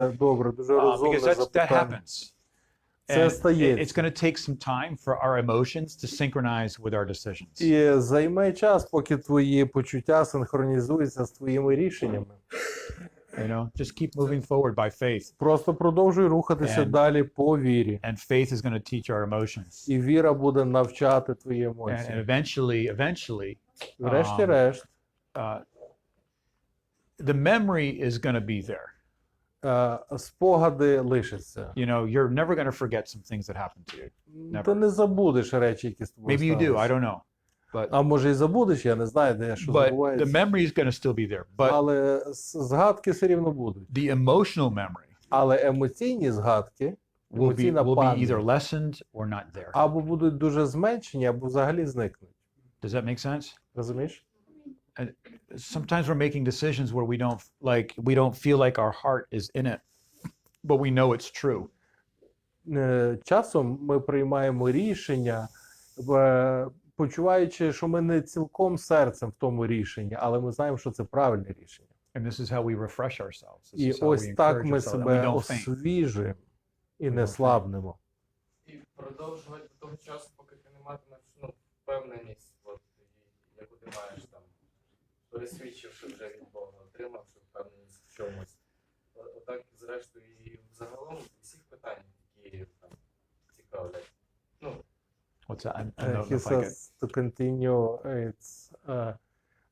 Добре, дуже Because розумне that запитання. happens. Це And it's стається. going to take some time for our emotions to synchronize with our decisions. І займе час, поки твої почуття синхронізуються з твоїми рішеннями. You know, just keep moving forward by faith. Просто продовжуй рухатися далі по вірі. And faith is going to teach our emotions. І віра буде навчати твої And емоції. eventually, Врешті-решт, the memory is going to be there. Спогади лишаться. You know, you're never going to forget some things that happened to you. Never. Ти не забудеш речі, які з тобою Maybe you do, I сталися. don't know. But, А може і забудеш, я не знаю, де що but the забувається. memory is going to still be there. But Але згадки все рівно будуть. the emotional memory Але емоційні згадки, емоційна will be пам'ять, either lessened or not there. або будуть дуже зменшені, або взагалі зникнуть. Does that make sense? Розумієш? Sometimes we're making decisions where we don't feel like our heart is in it, but we know it's true. Часом ми приймаємо рішення, почуваючи, що ми не цілком серцем в тому рішенні, але ми знаємо, що це правильне рішення. And this is how we refresh ourselves. This І is how ось we так encourage ми ourselves that we себе don't faint. освіжуємо і не слабнемо. І продовжувати до того часу, поки ти не матимеш впевненість, яку ти маєш там, пересвідчивши вже від Бога, отримавши впевненість в чомусь. Отак, зрештою, і загалом всіх питань, які там цікавлять. What's that? I don't know He if I get. says to continue, it's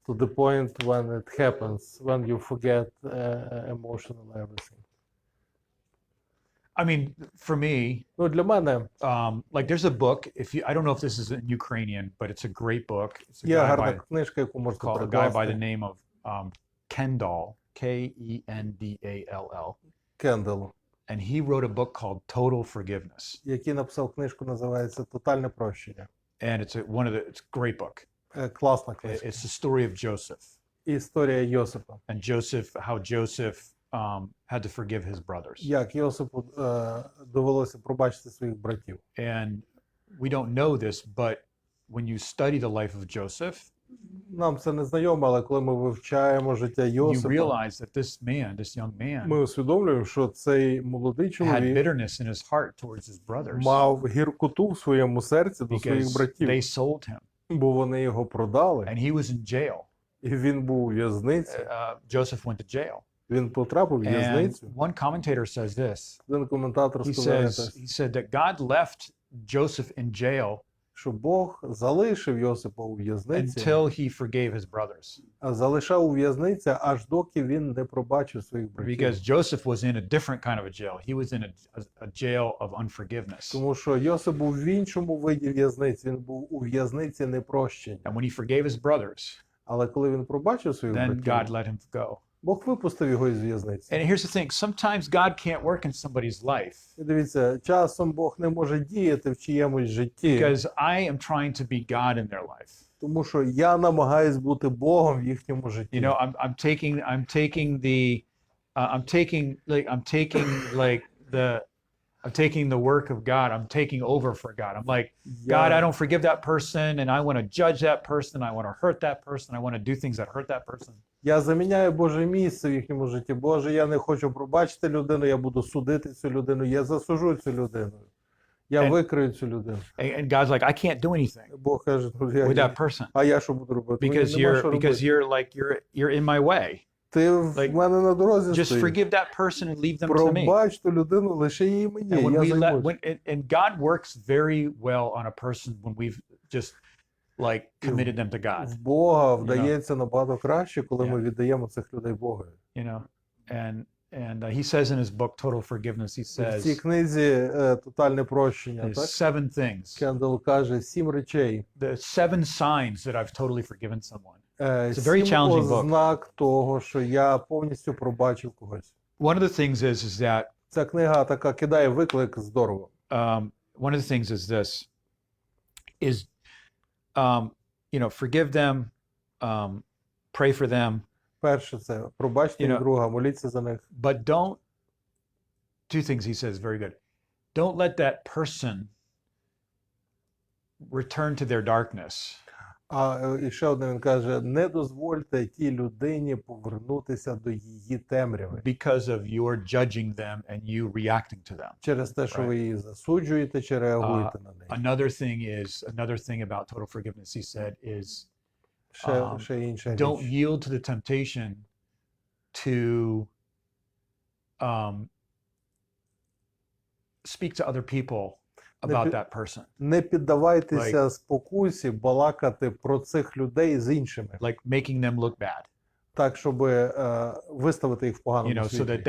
to the point when it happens, when you forget emotional everything. I mean, for me, Ну, для мене like there's a book. I don't know if this is in Ukrainian, but it's a great book. It's a є guy гарна by, книжка, яку можна called a guy by the перекласти. name of Kendall, Kendall, Кендел, and he wrote a book called Total Forgiveness. який написав книжку, називається «Тотальне прощення». And it's it's a great book. Класна книжка. It's the story of Joseph Історія Йосипа. and how Joseph had to forgive his brothers. Як Йосипу довелося пробачити своїх братів. And we don't know this, but when you study the life of Joseph, Нам це не знайомо, але коли ми вивчаємо життя you Йосипа, realize that this young man, ми усвідомлюємо, що цей молодий had чоловік bitterness in his heart towards his brothers мав гіркоту в своєму серці до своїх because братів, they sold him бо вони його продали, and he was in jail. і він був у в'язниці. Joseph went to jail. Він потрапив у And в'язницю. one commentator says this. Один коментатор He сказав, said that God left Joseph in jail що Бог залишив Йосипа у в'язниці, until he forgave his brothers. а залишав у в'язниці, аж доки він не пробачив своїх братів. Because Joseph was in a different kind of a jail. He was in a jail of unforgiveness. Тому що Йосип був в іншому виді в'язниці, він був у в'язниці непрощення. And when he forgave his brothers, Але коли він пробачив своїх then братів, God let him go. Бог випустив його із в'язниці. And here's the thing, sometimes God can't work in somebody's life І дивіться, часом Бог не може діяти в чиємусь житті, because I am trying to be God in their life. тому що я намагаюсь бути Богом в їхньому житті. You know, I'm taking the work of God. I'm taking over for God. I'm like, God, I don't forgive that person, and I want to judge that person. I want to hurt that person. I want to do things that hurt that person. Я заміняю Боже місце в їхньому житті. Боже, я не хочу пробачити людину, я буду судити цю людину, я засуджу цю людину. Я викрию цю людину. And God's like, I can't do anything Бог каже, with that person а я що буду робити? Мені because нема що робити. you're in my way. Ти в мене на дорозі Just стоїш. forgive that person and leave them to me. Пробач ту людину, лише її мені, And я when займусь. and God works very well on a person when we've just like committed them to God, В Бога вдається набагато краще, коли ми віддаємо цих людей Богу. you know. And he says in his book Total Forgiveness, he В цій says книзі «Тотальне прощення», there's так? 7 things, Кендел каже 7 речей. the 7 signs that I've totally forgiven someone. It's a very challenging book. Ознак того, що я повністю пробачив когось. One of the things is that Ця книга така кидає виклик здорово. one of the things is this is you know, forgive them, pray for them, Перше це пробачте їх друга, моліться за них. but don't two things he says very good. Don't let that person return to their darkness. А і ще одне він каже: не дозвольте тій людині повернутися до її темряви. because of your judging them and you reacting to them. Через те, що ви її засуджуєте чи реагуєте на неї. Another thing about total forgiveness, he said, is Ще інша don't річ. yield to the temptation to speak to other people about that person. Не піддавайтеся спокусі балакати про цих людей з іншими. Like making them look bad, Так, щоб виставити їх в you поганому know, so світлі. that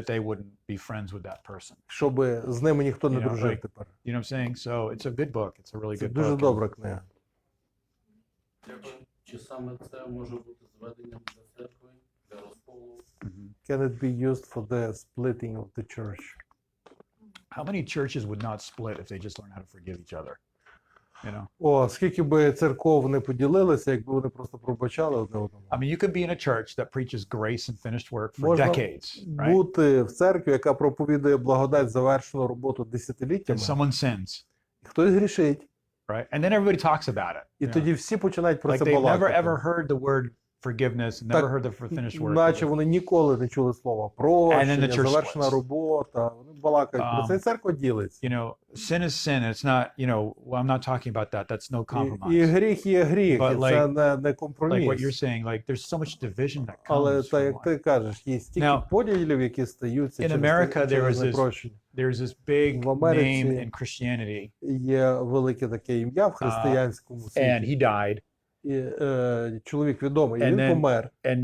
they wouldn't be friends with that person. Щоб з ними ніхто не You know, дружив like- тепер. You know what I'm saying? So it's a good book. It's a really Це good дуже book. добра книга. Чи саме це може бути зведенням для церкви, для розколу? Mhm. Can it be used for the splitting of the church? How many churches would not split if they just learn how to forgive each other? You know, О, скільки би церков не поділилися, якби вони просто пробачали одне одному. I mean, you could be in a church that preaches grace and finished work for Можна decades, right? бути в церкві, яка проповідує благодать, завершену роботу десятиліттями. And someone sins, Хтось грішить, right? And then everybody talks about it. і you know? тоді всі починають про Like це they've never балакати. ever heard the word forgiveness, never heard the finished work. Наче вони ніколи не чули слова And then the прощення, church завершена splits. робота. Вони балакають про це, і церква ділиться. You know, sin is sin. It's not, you know, well, I'm not talking about that. That's no І compromise. гріх є гріх, But і це не Like what компроміс. you're saying, like there's so much division that Але comes так, from як ти кажеш, є стільки Now, поділів, які стаються in через America, there через was this- непрощення. There's this big В Америці name in Christianity, є велике таке ім'я в християнському and світі. he died. І, чоловік відомий, і And він then- помер. And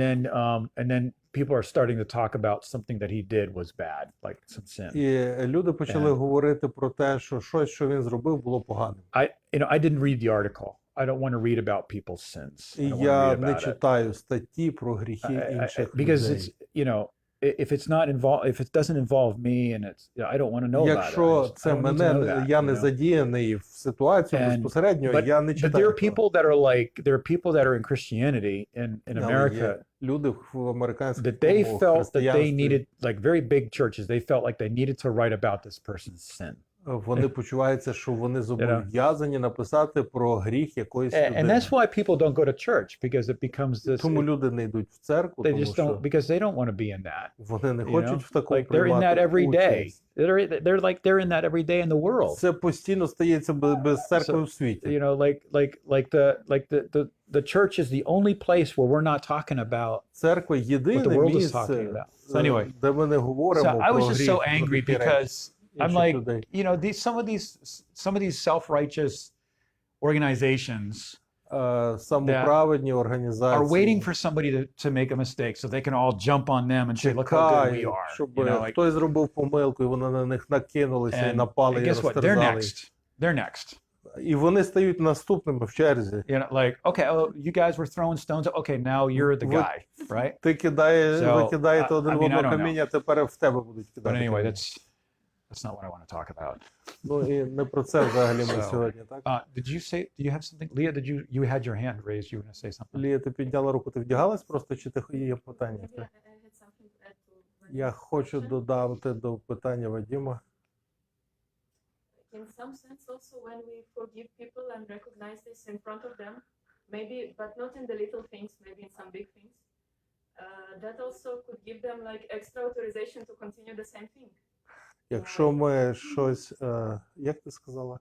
then people are starting to talk about something that he did was bad, like some sin. І люди почали And- говорити про те, що щось, що він зробив, було поганим. I didn't read the article. I don't want to read about people's sins. I І don't want to я read не about it. читаю статті про гріхи інших Because людей. it's, you know, if it's not involved, if it doesn't involve me, and it's, I don't want to know about it. Якщо це I don't need to know мене, that, я you не know? задіяний в ситуацію And- безпосередньо, я не But читаю. there are people that are like, there are people that are in Christianity in Але America є люди в американському that they felt that they християнстві, needed, like very big churches, they felt like they needed to write about this person's sin. вони почуваються, що вони зобов'язані написати про гріх якоїсь And людини. that's why people don't go to church, because it becomes this, Тому люди не йдуть в церкву, they тому just що don't, because they don't want to be in that. вони не You хочуть know? в такому Like they're in that приймати every day. участь. They're in that every day in the world. Це постійно стається без церкви в світі. You know, the church is the only place where we're not talking about. Церква What the єдине world is місце, talking about. So anyway, де ми не говоримо So I про was just гріх, so про angry такі речі because I'm інших like, людей. you know, some of these self-righteous organizations Самоправедні are організації waiting for somebody to make a mistake so they can all jump on them and say, look how good we чекають, are. щоб You know, like, хтось зробив помилку, і вони на них накинулися і and напали, і guess what? They're розтерзали. next. They're next. І вони стають наступними в черзі. You know, like, okay, oh, you guys were throwing stones. Okay, now you're the Вот. guy, right? Ти кидаєш, So, ви кидаєте один I в mean, I одного don't know. каміння, тепер в тебе будуть But кидати. anyway, каміння. that's not what I want to talk about. Ну і не про це взагалі ми So, сьогодні, так? Did you say? Do you have something, Leah? You had your hand raised? You were going to say something? Лія, ти підняла руку, ти вдягалась просто, чи ти є питання? Maybe I had something to add to Я хочу додати до питання Вадима. In some sense, also when we forgive people and recognize this in front of them, maybe, but not in the little things, maybe in some big things, that also could give them like extra authorization to continue the same thing. Якщо ми щось, як ти сказала?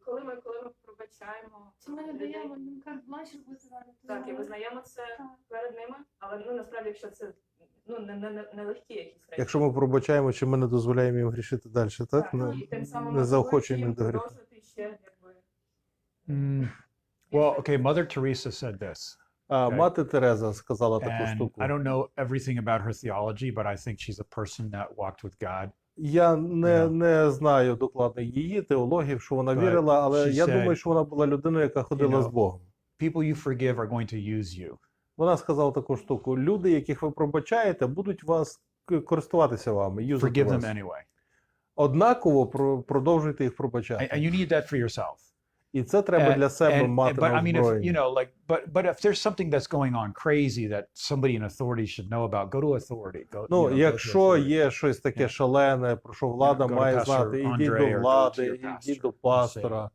Коли ми пробачаємо Чи ми не людей, даємо їм карт-бланш робити далі? так, і визнаємо це Так. перед ними, але ну насправді, якщо це не легкі якісь речі. Якщо ми пробачаємо, чи ми не дозволяємо їм грішити далі, так? І тим самим Не заохочуємо їх до мотивуючи гріха. продовжувати ще, якби. Well, okay. Mother Teresa said this, Мати Тереза сказала таку and штуку. I don't know everything about her theology, but I think she's a person that walked with God. Я Yeah. не знаю докладно її теології, що вона But вірила, але she я said, думаю, що вона була людиною, яка ходила know, з Богом. People you forgive are going to use you. Вона сказала таку штуку: люди, яких ви пробачаєте, будуть вас користуватися вами, юзати Forgive them вас. anyway, Однаково продовжуйте їх and пробачати. you need that for yourself. І це треба для себе мати But на I mean, if you озброєнні. know, like, but if there's something that's going on crazy that somebody in authority should know about, go to authority. Go. Ну, you know, go to якщо authority. є щось таке Yeah. шалене, про що влада Go to має Pastor знати, ідіть Andre до or go влади, to your pastor ідіть до and say, пастора.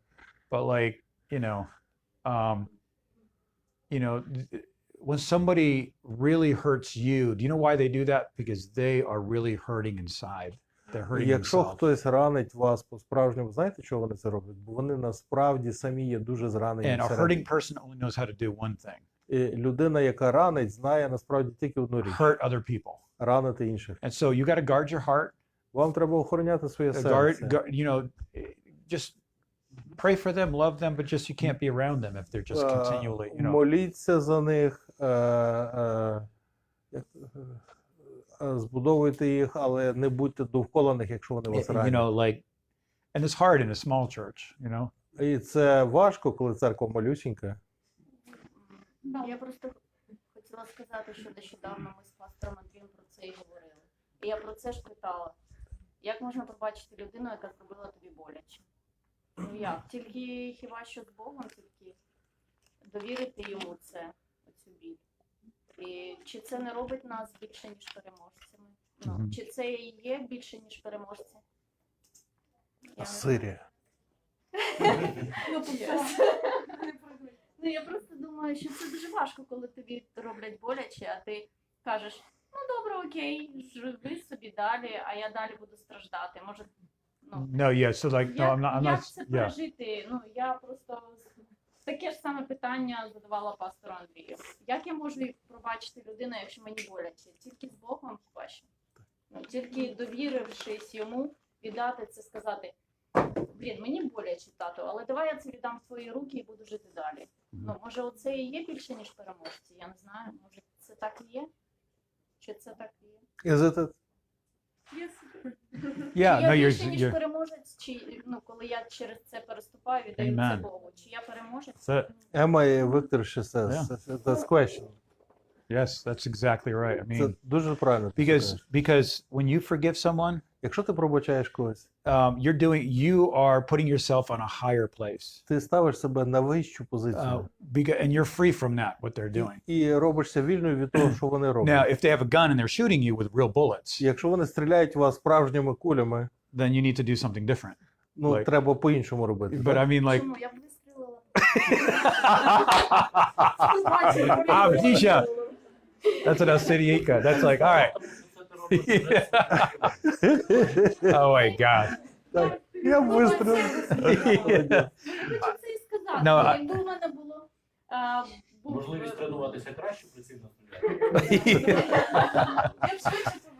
But like, you know, when somebody really hurts you, do you know why they do that? Because they are really hurting inside. They're hurting Якщо themselves. хтось ранить вас по-справжньому, знаєте, чого вони це роблять? Бо вони насправді самі є дуже зранені. And a всередині. hurting person only knows how to do one thing: І людина, яка ранить, знає насправді тільки одну річ hurt other people. – ранити інших. And so you got to guard your heart. Вам треба охороняти своє серце. You know, just pray for them, love them, but just you can't be around them if they're just continually, you know. Моліться за них, збудовуйте їх, але не будьте довкола них, якщо вони вас You ранять. know, like, and it's hard in a small church, you know. І це важко, коли церква малюсінька. Я просто хотіла сказати, що нещодавно ми з пастором Андрієм про це і говорили. І я про це ж питала. Як можна побачити людину, яка зробила тобі боляче? Ну як? Тільки хіба що з Богом, тільки довірити йому це, оцю біль. І чи це не робить нас більше, ніж переможцями? Ну, чи це і є більше, ніж переможці? Я не знаю. Сирія. Ну, ну, я просто думаю, що це дуже важко, коли тобі роблять боляче, а ти кажеш, ну добре, окей, живи собі далі, а я далі буду страждати. Може, ну, No, yeah. So like, no, I'm як not. це Yeah. пережити? Ну, я просто таке ж саме питання задавала пастору Андрію. Як я можу пробачити людину, якщо мені боляче? Тільки з Богом хіба що? Ну, тільки довірившись йому, віддати це, сказати, блін, мені боляче, тато, але давай я це віддам в твої руки і буду жити далі. Ну, може, оце і є більше, ніж переможці? Я не знаю. Може, це так і є? Чи це так і є? Is it? Yeah. Чи я No, більше, ніж you're. переможець, чи, ну, коли я через це переступаю, віддаю це Amen. Богу? Чи я переможець? That's it. Emma Victor she says, Yeah. that's question. Yes, that's exactly right. I Це mean, дуже правильно. ти кажеш. because when you forgive someone, Якщо ти пробачаєш когось, you are putting yourself on a higher place, ти ставиш себе на вищу позицію and you're free from that what they're doing. і робишся вільною від того, що вони Now, роблять. if they have a gun and they're shooting you with real bullets, Якщо вони стріляють в вас справжніми кулями, then you need to do something different. ну Like- треба по-іншому робити. But I так? mean, like, Чому? Я б вистрілила. Avdisha, that's an Assyriaca. That's like, all right. Oh my God. Так, я б вистрілив. Я хочу це і сказати. No, I- Якби в мене було... був- Можливість тренуватися краще прицільно Я б швидше повинна.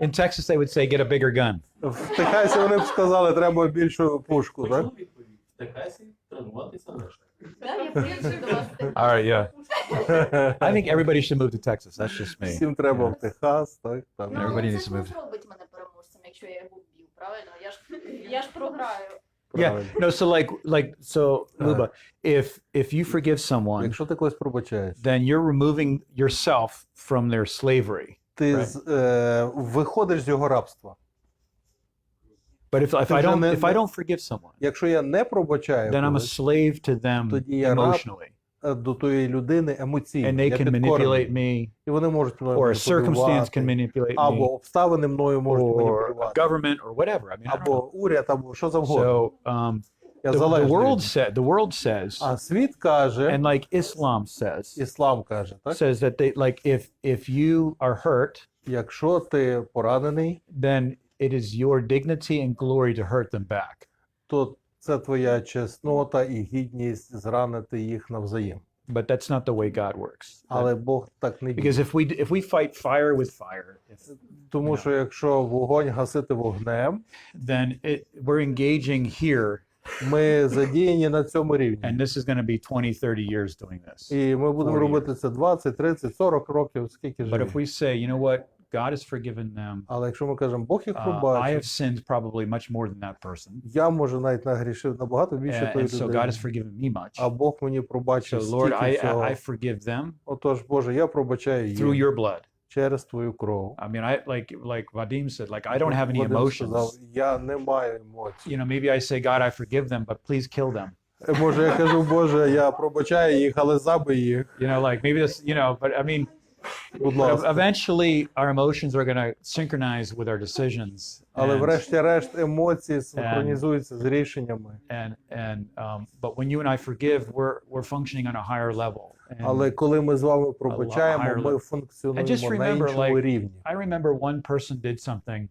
In Texas, they would say, get a bigger gun. В Техасі вони б сказали, треба більшу пушку, так? Почув відповідь. В Техасі тренуватися легше. Да, я приїжджу до вас. All right, yeah. I think everybody should move to Texas. That's just me. Всім треба в Техас, так? Там. Ну, Everybody це needs ж to не move. зробить мене переможцем, якщо я його вб'ю, правильно? Я ж програю. Yeah. Правильно. No, so Luba, if you forgive someone, Якщо ти когось пробачаєш, then you're removing yourself from their slavery. ти Right. виходиш з його рабства. But if Ти I вже don't не- if I don't forgive someone, Якщо я не пробачаю then I'm a когось, slave to them Тоді я раб emotionally, до тої людини емоційно, and they я can підкорений. manipulate me, І вони можуть мене or a circumstance can маніпулювати, manipulate або me, обставини мною можуть or a маніпулювати, government, or whatever. I mean, I don't know. або уряд, або що завгодно. So Я the залежний від них. world says, А світ каже, and like Islam says, іслам каже, так? says that they like if you are hurt, Якщо ти поранений, then it is your dignity and glory to hurt them back. то це твоя чеснота і гідність зранити їх навзаєм. But that's not the way God works. Але Бог так не діє. Because if we fight fire with fire, Тому що якщо вогонь гасити вогнем, then we're engaging here, ми задіяні на цьому рівні. and this is going to be 20-30 years doing this. І ми будемо 40 робити це 20, 30, 40 років, скільки But if живі. we say, you know what, God has forgiven them, Але якщо ми кажемо, Бог їх I have пробачив, sinned probably much more than that person, я, може, навіть нагрішив набагато більше тої and so God людини, has forgiven me much. а Бог мені пробачив So Lord, стільки всього. I forgive them Отож, Боже, я пробачаю through їх your blood. через твою кров. I mean, like Vadim said, like I don't have any Вадим сказав, emotions. я не маю емоцій. You know, maybe I say, God, I forgive them, but please kill them. Може, я кажу, Боже, я пробачаю їх, але забий їх. You know, like maybe this, you know, but I mean, Будь But ласка. eventually, our emotions are going to synchronize with our decisions. Але And, врешті-решт емоції синхронізуються з рішеннями. but when you and I forgive, we're functioning on a higher level. And Але коли ми з вами пробачаємо, higher ми level. And just функціонуємо на remember, іншому like, рівні. I remember one person did something,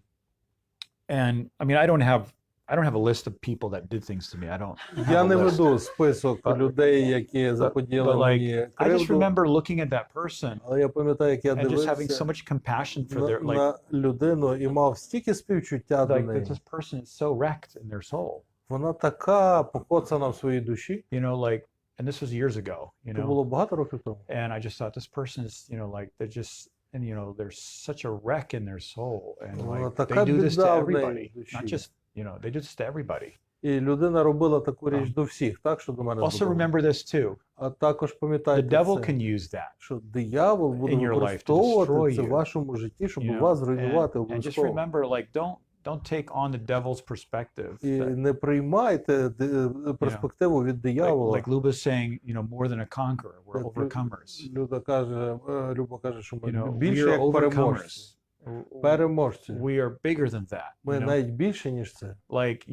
and I mean, I don't have a list of people that did things to me. I don't have Я a не list. веду список But- людей, які заподіяли But like, мені I just кривду, remember looking at that person але я пам'ятаю, як я and just having so дивився much compassion for their like на людину і мав стільки співчуття до that неї. this person is so wrecked in their soul. Вона така покоцана в своїй душі. You know, like, and this was years ago, you Це know, було багато років тому. and I just thought this person is, like, they're just, and there's such a wreck in their soul, and Вона like така they do this to біда в неї everybody, в душі. not just, they do this to everybody. І людина робила таку річ до всіх, так, що до мене Also додому. remember this too. А також The пам'ятайте devil це, can use that. що диявол буде in your life to використовувати destroy це you. в вашому житті, щоб You know, вас зруйнувати and just обов'язково. remember, like, don't take on the devil's perspective. І that- не приймайте перспективу від диявола. like Luba's saying, more than a conqueror, we're Як overcomers. Люба каже, що ми We більше are як переможці. overcomers. Переможці. We are bigger than that. Ми навіть більше, ніж це. Like,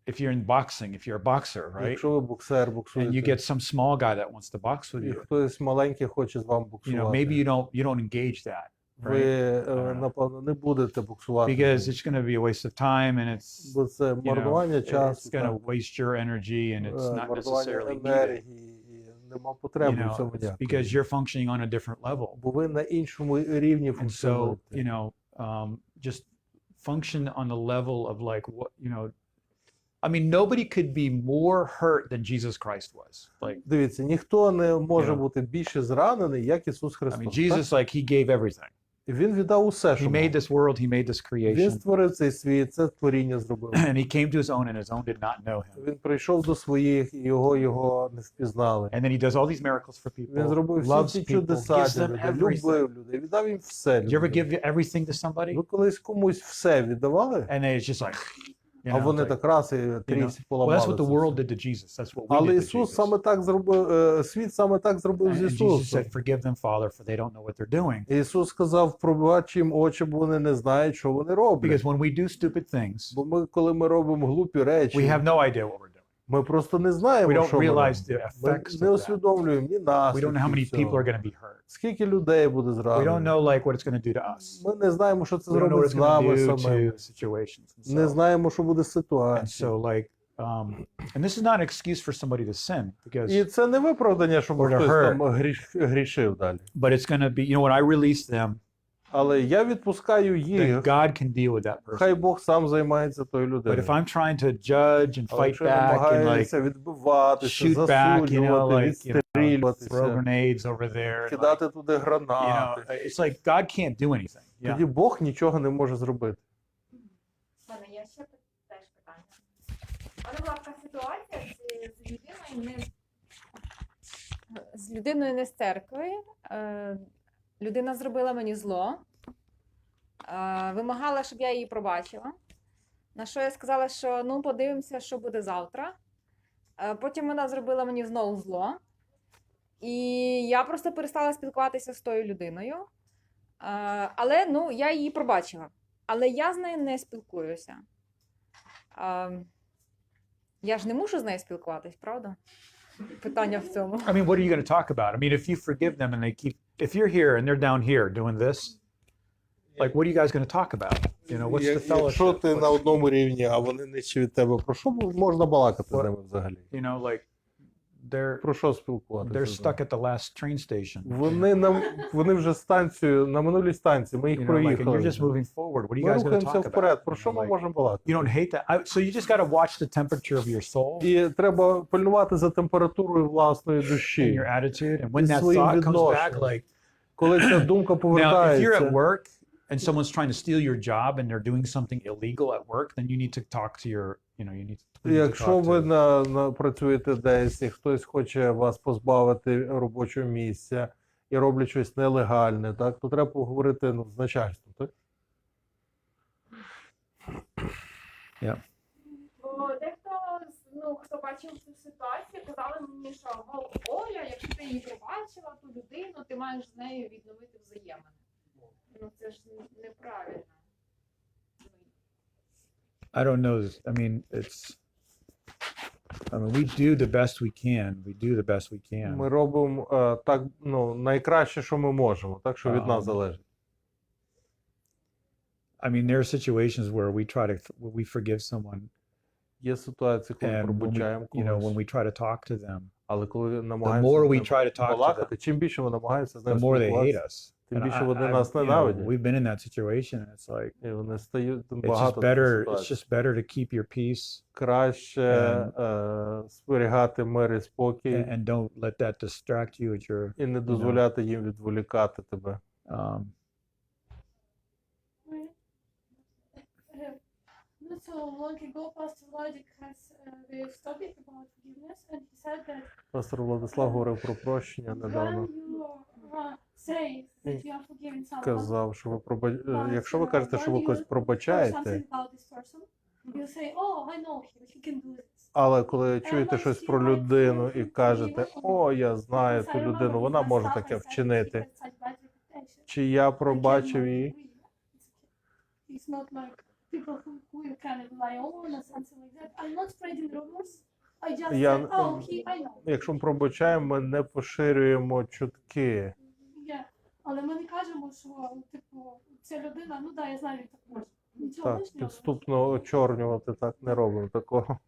if you're in boxing, if you're a boxer, right? Якщо ви боксер, And you боксуєте, get some small guy that wants to box with і you, хтось маленький хоче з вами maybe боксувати, you don't engage that ви, напевно, не будете боксувати. because it's going to be a waste of time, and it's Бо це марнування часу, it's going to waste your energy, and it's not марнування necessarily needed. енергії, і нема потреби в цьому It's ніякої. because you're functioning on a different level. Бо ви на іншому рівні And so, функціонуєте. just function on the level of like what, I mean, nobody could be more hurt than Jesus Christ was. Like, Дивіться, ніхто не може You know. бути більше зранений, як Ісус I Христос. mean, так? Jesus, like, he gave everything. І Він віддав усе, He що made мав. this world, he made this Він creation, створив цей світ, це творіння зробив. and he came to his own, and his own did not know him. Він прийшов до своїх, і його не впізнали. And then he does all these miracles for Він people, зробив всі loves ці people, чудеса gives для them людей, everything. любив людей, віддав їм все. Did you ever людям. give everything to somebody? Ви колись комусь все віддавали, And they it's just like, а вони it's like, так раз і тріс well, поламали. that's what the це world все. did to Jesus. That's what we Але did to Ісус Jesus. саме так зробив, світ саме так зробив з And Jesus Ісусом. said, forgive them, Father, for they don't know what they're doing. Ісус сказав, пробач їм очі, бо вони не знають, що вони роблять. Because when we do stupid things, Бо коли ми робимо глупі речі, we have no idea what we're doing. ми просто не We знаємо, don't що ми робимо. realize the Ми effects не of that. усвідомлюємо ні We don't know how наслідків many people цього. are going to be hurt. Скільки людей буде We don't зранено. know like what it's going to do to us. Ми не знаємо, що це We don't know what зробить it's з going нами to do самими. to situations. And Не so, знаємо, що буде з and ситуацією. so like, and this is not an excuse for somebody to sin because, І це не виправдання, щоб Or to хтось hurt. там грішив далі. but it's going to be, when I release them, Але я відпускаю then їх, God can deal with that person. хай Бог сам займається тою But людиною. if I'm trying to judge and Але fight якщо back and like намагається відбиватися, shoot back, засуджувати, like, throw відстрілюватися, grenades over there, and, like, кидати туди гранати, it's like God can't do anything. Yeah. тоді Бог нічого не може зробити. У мене є ще теж питання. У мене була така ситуація з людиною не з церкви. Людина зробила мені зло, вимагала, щоб я її пробачила. На що я сказала, що подивимося, що буде завтра. Потім вона зробила мені знову зло. І я просто перестала спілкуватися з тою людиною. Але я її пробачила. Але я з нею не спілкуюся. Я ж не мушу з нею спілкуватись, правда? Питання в цьому. I mean, what are you going to talk about? I mean, if you forgive them and they keep, if you're here and they're down here doing this, like, what are you guys going to talk about? What's the Якщо fellowship? ти на одному рівні, а вони нижче від тебе, про що можна балакати з ними взагалі? Like, they're Про що спілкуватися? they're з ними? stuck at the last train station. Вони вже на минулій станції, ми їх And проїхали. you're just moving forward. What are you Ми guys going to рухаємося talk вперед. about? Про що ми Like, можемо балакати? you don't hate that. So you just got to watch the temperature of your soul І треба пильнувати за температурою власної and душі. your attitude. And when І that своїм thought comes back, відношенням. like, Коли ця думка now, if you're at повертається, work and someone's trying to steal your job and they're doing something illegal at work, then you need to talk to your, you need to якщо talk ви to, працюєте десь, і хтось хоче вас позбавити робочого місця і роблять щось нелегальне, так, то треба поговорити з начальством. Так? Бо дехто, хто бачить бачили цю ситуацію, казали мені, що Оля, якщо ти її пробачила, ту людину, ти маєш з нею відновити взаємини. Ну це ж неправильно. I don't know. I mean, we do the best we can. We do the best we can. Ми робимо так, ну, найкраще, що ми можемо, так, що від нас залежить. I mean, there are situations where we forgive someone, Є ситуації, коли and when пробачаємо we, when когось, we try to talk to them, але коли the намагаємося more з we ним try to talk to them, балакати, чим більше ми намагаємося з the ним more they hate спілкуватися, us. тим And більше вони нас you know, ненавидять. we've been in that situation, and it's like І вони стають it's багато just таких better. It's ситуацій. just better to keep your peace Краще зберігати мир і спокій and don't let that distract you at your. і не дозволяти їм відволікати тебе. Not so long ago, Pastor Vladik has this topic about forgiveness, and he said that Пастор Владислав говорив про прощення недавно. when you say that you are forgiving someone, Казав, що якщо ви кажете, що ви когось or пробачаєте, something about this person, you say, "Oh, I know him. He can do this." але коли чуєте щось про людину і кажете, о, я знаю ту людину, вона може таке вчинити, чи я пробачив її, It's not like people who you can rely on or something like that. I'm not spreading rumors. I just said, I know. якщо ми пробачаємо, ми не поширюємо чутки. Але ми не кажемо, що, типу, ця людина, ну да, я знаю, він так може. Нічого Так, лишнього. підступно очорнювати так не робимо такого.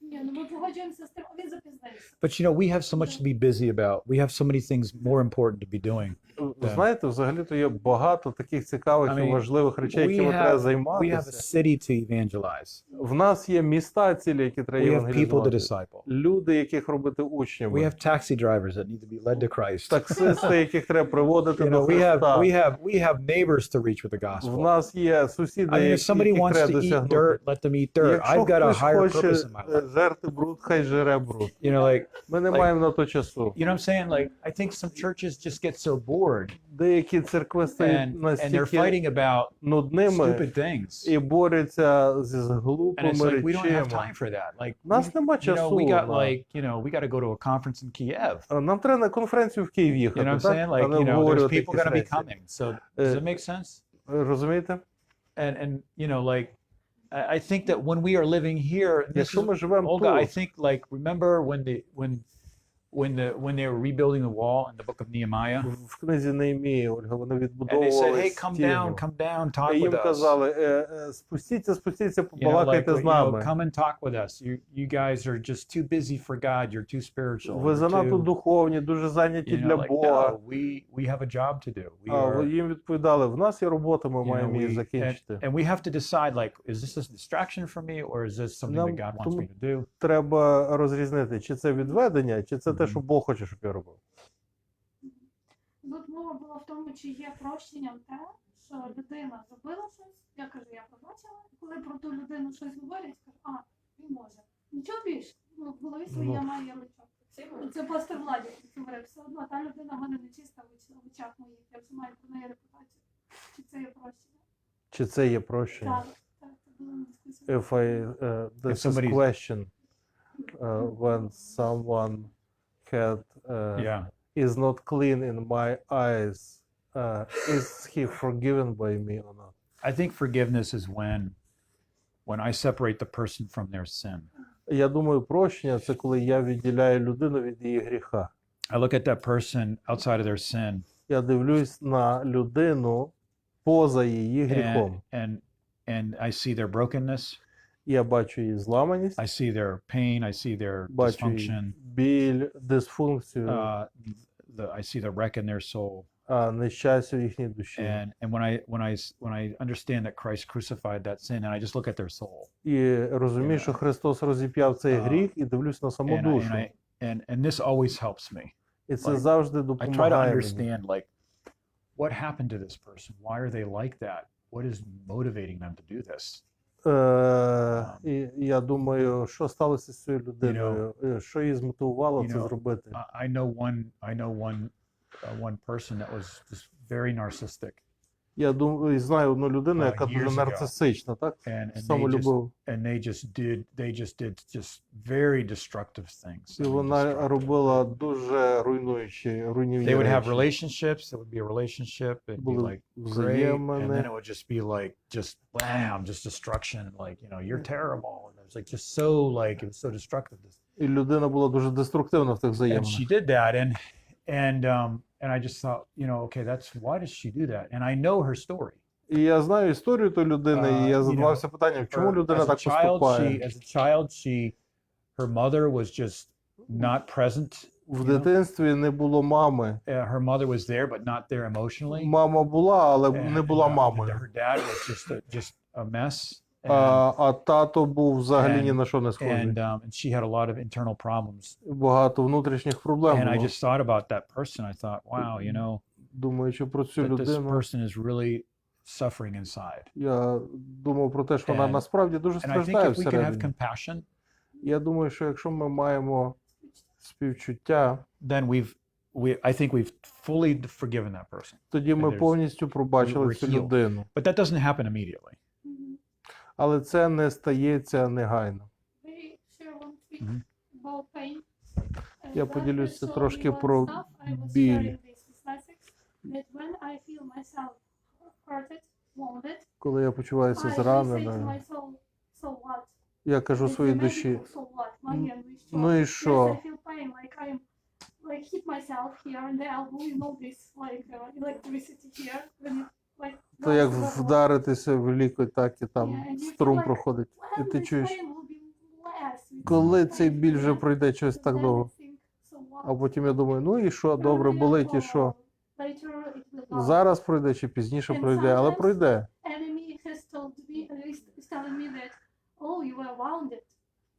Ні, ну ми погоджуємося з тим, він запізнився. But you know, we have so much to be busy about. We have so many things more important to be doing. Знаєте, взагалі-то є багато таких цікавих і важливих речей, якими треба We have a займатися. city to evangelize. В нас є міста цілі, які треба We have people to євангелізувати. disciple. Люди, яких робити We учнями. have taxi drivers that need to be led to Christ. Таксисти, яких треба приводити You до know, Христа. we have neighbors to reach with the В gospel. нас є сусіди, I mean, if somebody яких wants треба to eat досягнути. dirt, let them eat dirt. Якщо I've got a хтось higher хоче purpose in my life. жерти бруд, хай жере бруд. You know, like, Ми не маємо на то часу. you know what I'm saying? Like, I think some churches just get so bored Деякі церкви стають and they're настільки fighting about нудними stupid things. і борються з And it's глупими like, we don't have речами. time for that. Like, Нас нема you know, часу. we got на- like, you know, we got to go to a conference in Kiev. Нам треба на конференцію в Київ You know їхати, what I'm так? saying? А Like, не you know, there's обговорювати people якісь going to be речі. coming. So does it make sense? Розумієте? And you know, like, I think that when we are living here, this Якщо is, ми живемо Olga, I тут, think like remember when they were rebuilding the wall in the book of Nehemiah, в книзі Неємії, Ольга, вони and they said, відбудовували "Hey, come стіну. down, І talk їм with us." казали, спустіться, You know, like, побалакайте з нами. come and talk with us. You guys are just too busy for God. You're too spiritual. Ви You're занадто too, духовні, дуже зайняті you know, для like, Бога. no, we have a job to do. We А are, їм відповідали, в нас є робота, ми you know, маємо її and закінчити. we have to decide, like, is this a distraction for me, or is this something that God wants me to do? Треба розрізнити, чи це відведення, чи це те, що Бог хоче, щоб я робив. Тут мова була в тому, чи є прощенням те, що людина зробила щось, я кажу, я пробачила, і коли про ту людину щось говорять, кажу, він може. Нічого більше, ну, в голові своє має ярличок. Це пастор Владик говорив, все одно, та людина в мене нечиста в очах моїх, я вже маю про неї репутацію. Чи це є прощення? Чи це є прощення? Так, це була дискусія. This is somebody- question. When someone had Yeah. is not clean in my eyes, is he forgiven by me or not? I think forgiveness is when I separate the person from their sin. Я думаю, прощення – це коли я відділяю людину від її гріха. I look at that person outside of their sin, Я дивлюсь на людину поза її гріхом. and I see their brokenness. Я бачу її зламаність, I see their pain. I see their бачу її dysfunction. біль, дисфункцію, I see the wreck in their soul. нещастя в їхній душі. And when I understand that Christ crucified that sin, and I just look at their soul. І розумію, що Христос розіп'яв цей гріх, і дивлюсь на саму душу. And this always helps me. І це like, завжди I try to допомагає мені. understand, like, what happened to this person? Why are they like that? What is motivating them to do this? І я думаю, що сталося з цією людиною, що її змотивувало you це know, зробити. I know one person that was just very narcissistic. Я думаю, знаю одну людину, яка years дуже ago. нарцисична, так? And Самолюбов. they just did very destructive things. І I mean, вона destructive. робила дуже руйнівні They would have речі. relationships. It would be a relationship. It'd be Були like great, and взаємини. then it would just be like just blam, just destruction. Like, you know, you're terrible. And it was like just so like it was so destructive. І людина була дуже деструктивна в тих And взаєминах. she did that, and I just thought, you know, okay, why does she do that? And I know her story. І я знаю історію тої людини, і я задавався питанням, чому людина так поступає. As a child, her mother was just not present. В дитинстві не було мами. Her mother was there, but not there emotionally. Мама була, але And, не була and, мамою. her dad was just a mess. А тато був взагалі ні and- на що не схожий. And she had a lot of internal problems. Багато внутрішніх проблем And I було. just thought about that person. I thought, wow, you know, Думаючи про цю that this людину, person is really suffering inside. я думав про те, що вона And- насправді дуже And I think страждає if we can have всередині. compassion, Я думаю, що якщо ми маємо співчуття, then I think we've fully forgiven that person. тоді ми there's- повністю пробачили we're цю healed. людину. But that doesn't happen immediately. Але це не стається негайно. We share one tweet Mhm. about pain. Я That поділюся showed трошки me one про stuff. I was біль. sharing this with Essex, that when I feel myself hurted, wounded, Коли я почуваюся I say to зраненою, my soul, so what? я кажу It's своїй the душі, medical, so what? Магія, ну і що? ну і Yes, що? I feel pain, like I'm like hit myself here in the elbow, you know this, like electricity here, when it like То goes як to the bone. вдаритися в лікоть, так і там Yeah, and you струм feel like, проходить. І When ти this чуєш, pain will be less, with коли this цей pain, біль вже yeah. пройде щось так Then довго. I think, so what? А потім я думаю, ну і що, добре, Probably болить і що? later it will go. Зараз пройде чи пізніше And пройде, але sometimes- пройде. Enemy has told me, is telling me that, oh, you were wounded.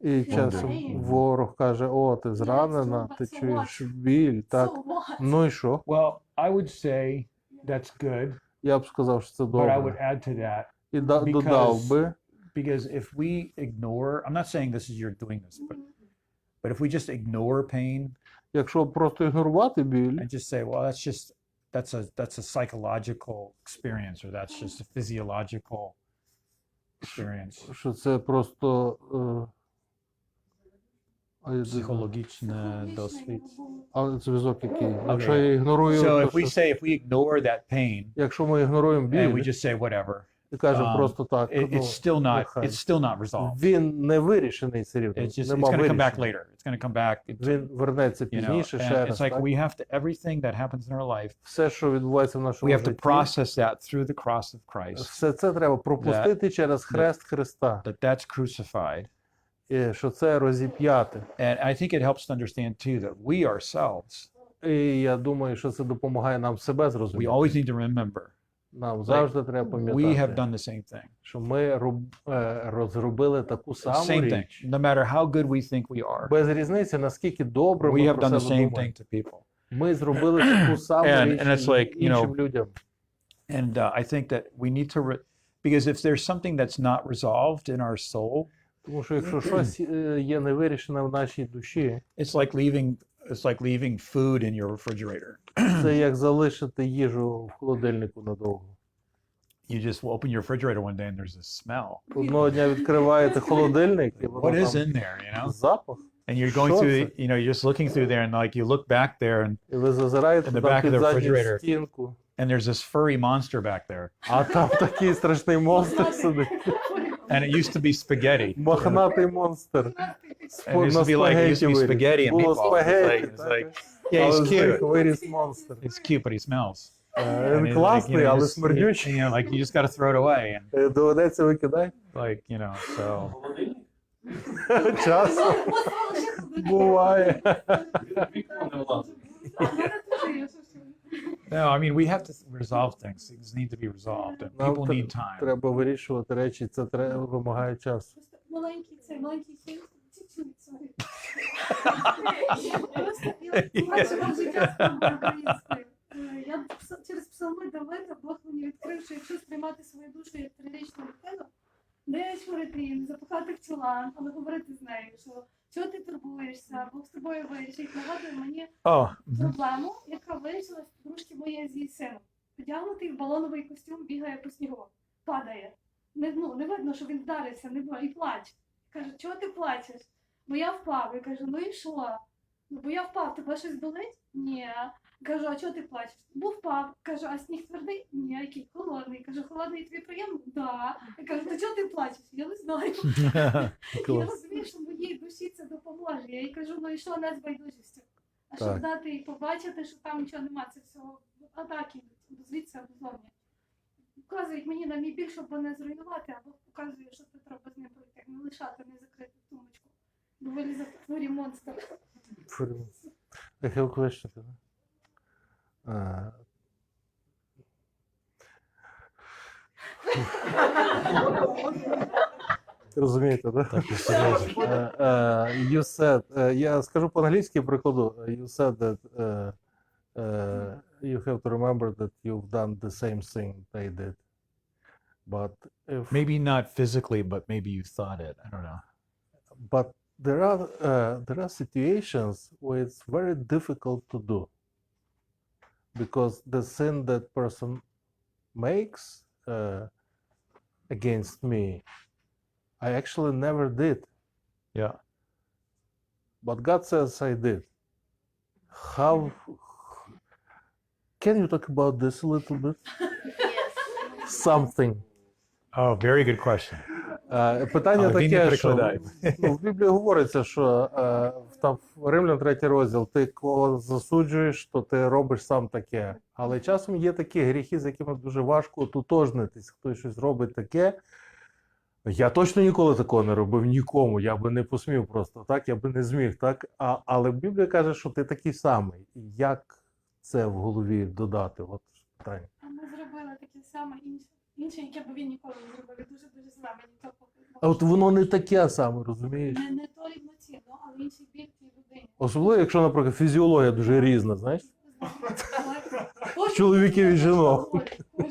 І часом ворог каже, о, ти зранена, ти чуєш біль, так. So what? Ну і що? Well, I would say that's good, Я б сказав, що це but I would добре. add to that І because- додав би, because if we ignore, I'm not saying this is you're doing this, but if we just ignore pain якщо просто ігнорувати біль, and just say, well, that's a psychological experience, or that's just a physiological experience. що це просто Психологічний досвід. а зв'язок який? Якщо я ігнорую, So то if we що- say, if we ignore that pain якщо ми ігноруємо and we біль just say whatever, і кажемо просто так, it's ну, still not, нехай. it's still not resolved. Він не вирішений все рівно, It's just, нема it's going to come back вирішення. later. It's going to come back. Він вернеться You know, пізніше, ще and раз. it's like так? we have to, everything that happens in our life, Все, що відбувається в нашому we have to житті, process that through the cross of Christ, все це треба пропустити через хрест Христа, that's crucified. і що це розіп'яти. And I think it helps to understand too that we ourselves, І я думаю, що це допомагає нам себе we зрозуміти. always need to remember Нам завжди треба we have пам'ятати, done the same thing. що ми розробили таку саму Same thing. річ. No matter how good we think we are, Без різниці, наскільки добре we ми have про done the себе same думаємо. thing to people. Ми зробили таку саму річ And it's like, you know, іншим людям. And I think that we need to, because if there's something that's not resolved in our soul, Тому що якщо щось є невирішене в нашій душі, it's like leaving food in your refrigerator. це як залишити їжу в холодильнику надовго. You just open your refrigerator one day and there's a smell. Одного дня відкриваєте холодильник, і What воно is там in there, you know? запах. And you're going Що through, це? you know, you're just looking through there and like you look back there and І ви зазираєте In the там back of під the задню refrigerator. стінку, there's this furry monster back there. а там такий страшний монстр сидить. And it used to be spaghetti. Мохнатий монстр. And it used to be like, it used to be виріс. spaghetti and Було meatballs. спагетті, It's так. like, yeah, he's Але з них cute. виріс монстр. It's cute, but he smells. And Він it's like, класний, але just, смердючий. you know, like you just got to throw it away and Доведеться викидати. like, you know, so. Холодильник? Часом буває. Вікно не влазить. No, I mean, we have to resolve things. Things need to be resolved, and Нам people need time. треба вирішувати речі, це вимагає часу. Просто маленький син, чуть-чуть, sorry. Просто бачила життя українською. Я через псалми Давида Бог мені відкрив, що якщо сприймати свою душу як трирічну дитину, не чворити її, не запихати в чолан, але говорити з нею, що чого ти турбуєшся, Бог з тобою вирішить. Нагадує мені Oh, проблему, яка вирішилась в подружки моєї з її сином. одягнутий в балоновий костюм, бігає по снігу, падає. Не видно, що він вдарився, і плаче. Каже, чого ти плачеш? Бо я впав. Я кажу, ну і що? Ну, бо я впав, тебе щось болить? Ні. Кажу, а чого ти плачеш? Бо впав. Кажу, а сніг твердий? Ні, який холодний. Кажу, холодний тобі приємно? Да. Я кажу, то чого ти плачеш? Я не знаю. Я розумію, що моїй душі це допоможе. Я їй кажу, ну і що не з байдужістю? А щоб Так. дати і побачити, що там нічого нема, це всього атаки, звідси обзовні. Показують мені на мій біль, щоб не зруйнувати, або показують, що це треба з ним пройти, не лишати, не закрити сумочку. Бо вилізе в творі монстр. I have a question. Розумієте, так? You said, я скажу по-англійськи прикладу. You said that you have to remember that you've done the same thing they did. But if Maybe not physically, but maybe you thought it. I don't know. but there are situations where it's very difficult to do because the sin that person makes against me, I actually never did, Yeah. but God says I did. How can you talk about this a little bit? Something. Oh, very good question. Питання Але він не таке, що перекладає. в Біблії говориться, що там в Римлян 3 розділ, ти кого засуджуєш, то ти робиш сам таке. Але часом є такі гріхи, з якими дуже важко ототожнитись. Хтось щось робить таке. Я точно ніколи такого не робив нікому, я би не посмів просто, так? Я би не зміг, так? Але Біблія каже, що ти такий самий. Як це в голові додати? От питання. А ми зробили таке саме інше, яке б він ніколи не зробив. Дуже-дуже з нами ніхто А от воно не таке саме, розумієш? не то рівноцінно, але інший біль тій людині. Особливо, якщо, наприклад, фізіологія дуже різна, знаєш? Чоловіків і жінок. Ми